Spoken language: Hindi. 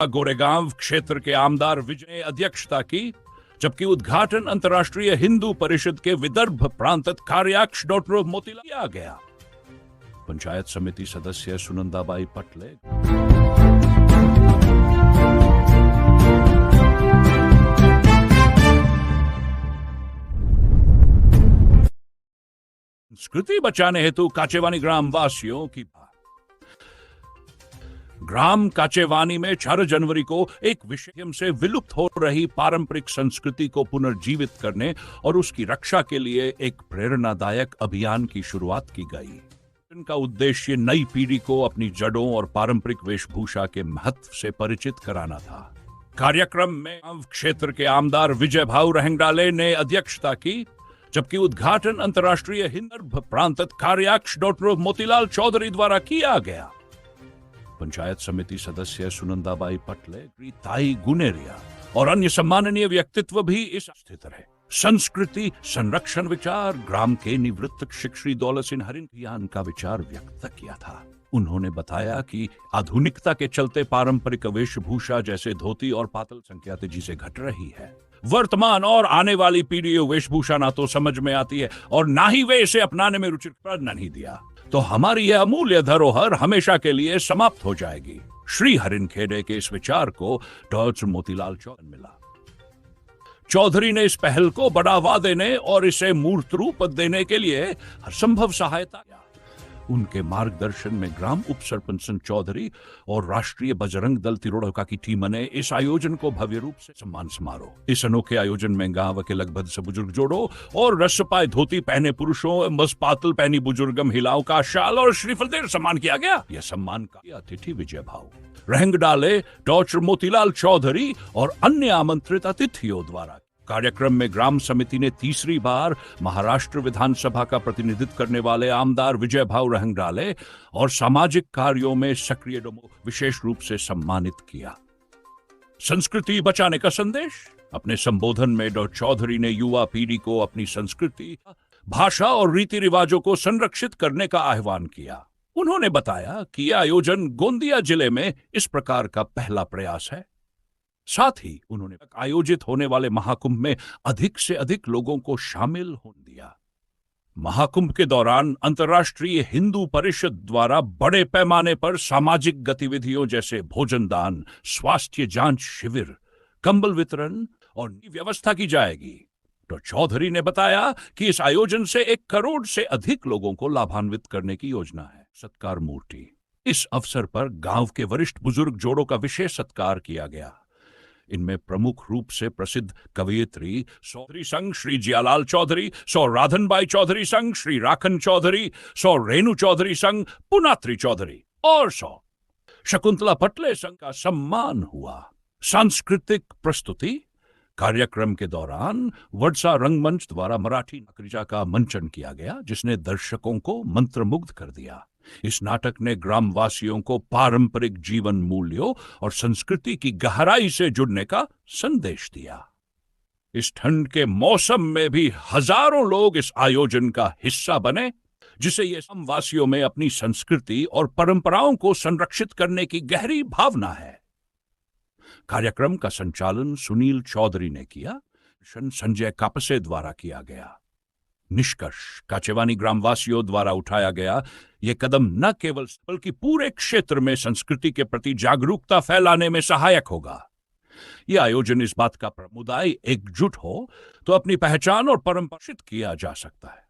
गोरेगांव क्षेत्र के आमदार विजय ने अध्यक्षता की, जबकि उद्घाटन अंतर्राष्ट्रीय हिंदू परिषद के विदर्भ प्रांत कार्याध्यक्ष डॉक्टर मोतीलाल किया गया। पंचायत समिति सदस्य सुनंदाबाई पटले, संस्कृति बचाने हेतु काचेवानी ग्राम वासियों की ग्राम काचेवानी में 4 जनवरी को एक विषय से विलुप्त हो रही पारंपरिक संस्कृति को पुनर्जीवित करने और उसकी रक्षा के लिए एक प्रेरणादायक अभियान की शुरुआत की गई। इनका उद्देश्य नई पीढ़ी को अपनी जड़ों और पारंपरिक वेशभूषा के महत्व से परिचित कराना था। कार्यक्रम में क्षेत्र के आमदार विजय भाऊ रहंगडाले ने अध्यक्षता की, जबकि उद्घाटन अंतर्राष्ट्रीय हिंदू प्रांत कार्याध्यक्ष डॉक्टर मोतीलाल चौधरी द्वारा किया गया। पंचायत समिति सदस्य सुनंदाबाई पटले, ताई गुनेरिया और अन्य सम्माननीय व्यक्तित्व भी इस स्थित रहे। संस्कृति संरक्षण विचार ग्राम के निवृत्त शिक्षक श्री दौलत सिंह हरिन का विचार व्यक्त किया था। उन्होंने बताया कि आधुनिकता के चलते पारंपरिक वेशभूषा जैसे धोती और पातल संख्या तेजी से घट रही है। वर्तमान और आने वाली पीढ़ी वेशभूषा ना तो समझ में आती है और ना ही वे इसे अपनाने में रुचि नहीं दिया, तो हमारी यह अमूल्य धरोहर हमेशा के लिए समाप्त हो जाएगी। श्री हरिनखेड़े के इस विचार को डॉक्टर मोतीलाल चौधरी मिला। चौधरी ने इस पहल को बढ़ावा देने और इसे मूर्त रूप देने के लिए हर संभव सहायता किया। उनके मार्गदर्शन में ग्राम उप सरपंच चौधरी और राष्ट्रीय बजरंग दल तिरोड़का की टीम ने इस आयोजन को भव्य रूप से सम्मान समारोह। इस अनोखे आयोजन में गांव के लगभग से बुजुर्ग जोड़ों और रसपाई धोती पहने पुरुषों, मस्पातल पहनी बुजुर्ग महिलाओं का शाल और श्रीफल देकर सम्मान किया गया। यह सम्मान का अतिथि विजय भाऊ रहंगडाले, डॉक्टर मोतीलाल चौधरी और अन्य आमंत्रित अतिथियों द्वारा। कार्यक्रम में ग्राम समिति ने तीसरी बार महाराष्ट्र विधानसभा का प्रतिनिधित्व करने वाले आमदार विजय भाऊ रहंगडाले और सामाजिक कार्यों में सक्रिय विशेष रूप से सम्मानित किया। संस्कृति बचाने का संदेश अपने संबोधन में डॉक्टर चौधरी ने युवा पीढ़ी को अपनी संस्कृति, भाषा और रीति रिवाजों को संरक्षित करने का आह्वान किया। उन्होंने बताया कि यह आयोजन गोंदिया जिले में इस प्रकार का पहला प्रयास है। साथ ही उन्होंने आयोजित होने वाले महाकुंभ में अधिक से अधिक लोगों को शामिल होने दिया। महाकुंभ के दौरान अंतर्राष्ट्रीय हिंदू परिषद द्वारा बड़े पैमाने पर सामाजिक गतिविधियों जैसे भोजन दान, स्वास्थ्य जांच शिविर, कंबल वितरण और व्यवस्था की जाएगी। तो चौधरी ने बताया कि इस आयोजन से 1 करोड़ से अधिक लोगों को लाभान्वित करने की योजना है। सत्कार मूर्ति, इस अवसर पर गांव के वरिष्ठ बुजुर्ग जोड़ों का विशेष सत्कार किया गया। इनमें प्रमुख रूप से प्रसिद्ध कवयित्री चौधरी संघ श्री जियालाल चौधरी, सौ राधनबाई चौधरी संघ श्री राखन चौधरी, सौ रेणु चौधरी संघ पुनात्री चौधरी और सौ शकुंतला पटले संघ का सम्मान हुआ। सांस्कृतिक प्रस्तुति कार्यक्रम के दौरान वडसा रंगमंच द्वारा मराठी नाकृजा का मंचन किया गया, जिसने दर्शकों को मंत्रमुग्ध कर दिया। इस नाटक ने ग्रामवासियों को पारंपरिक जीवन मूल्यों और संस्कृति की गहराई से जुड़ने का संदेश दिया। इस ठंड के मौसम में भी हजारों लोग इस आयोजन का हिस्सा बने, जिसे ये ग्रामवासियों में अपनी संस्कृति और परंपराओं को संरक्षित करने की गहरी भावना है। कार्यक्रम का संचालन सुनील चौधरी ने किया, संजय कापसे द्वारा किया गया। निष्कर्ष काचेवानी ग्रामवासियों द्वारा उठाया गया यह कदम न केवल बल्कि पूरे क्षेत्र में संस्कृति के प्रति जागरूकता फैलाने में सहायक होगा। यह आयोजन इस बात का समुदाय एकजुट हो तो अपनी पहचान और परंपरा किया जा सकता है।